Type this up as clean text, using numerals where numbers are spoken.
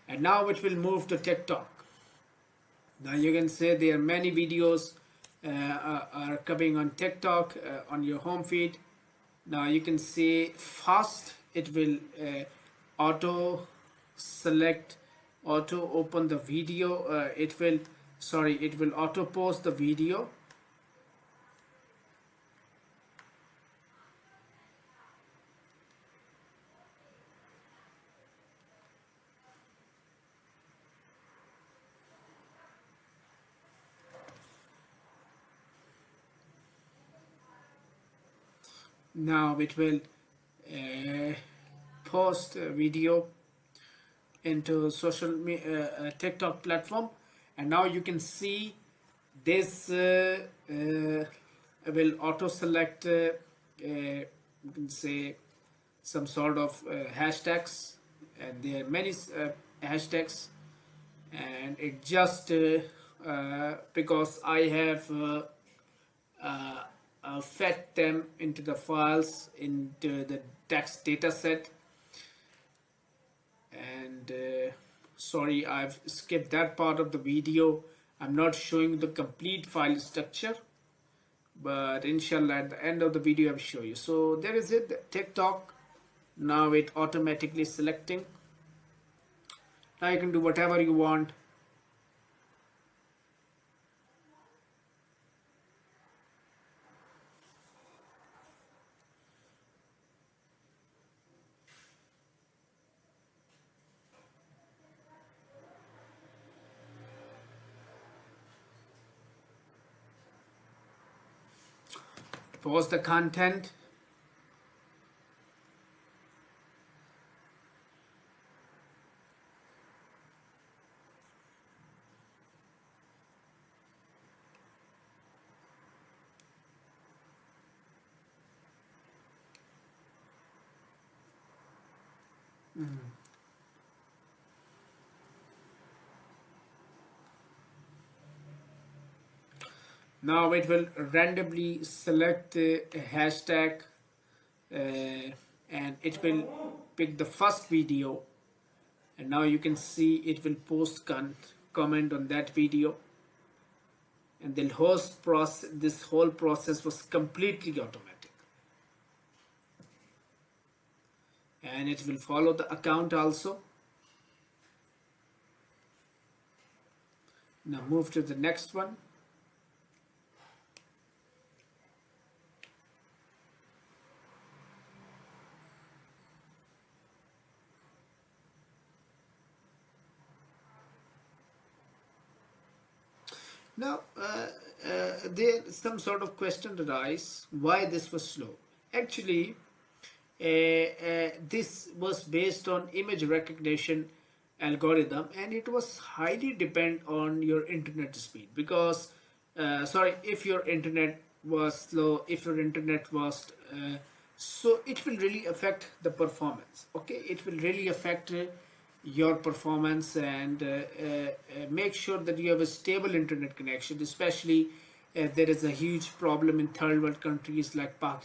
And now it will move to TikTok. Now you can say there are many videos are coming on TikTok on your home feed. Now you can see fast it will auto select, auto open the video. It will auto post the video. Now it will post a video into TikTok platform, and now you can see this will auto select you can say some sort of hashtags, and there are many hashtags, and it just because I have fed them into the files into the text data set, and sorry, I've skipped that part of the video. I'm not showing the complete file structure, but inshallah at the end of the video I'll show you. So there is it, the TikTok. Now it automatically selecting. Now you can do whatever you want. Pause the content. Now it will randomly select a hashtag and it will pick the first video, and now you can see it will post comment on that video, and the host process, this whole process was completely automatic, and it will follow the account also. Now move to the next one. Now, there some sort of question arise why this was slow. Actually, this was based on image recognition algorithm, and it was highly depend on your internet speed. Because, sorry, if your internet was slow, if your internet was so it will really affect the performance. Okay, it will really affect your performance, and make sure that you have a stable internet connection, especially if there is a huge problem in third world countries like Pakistan.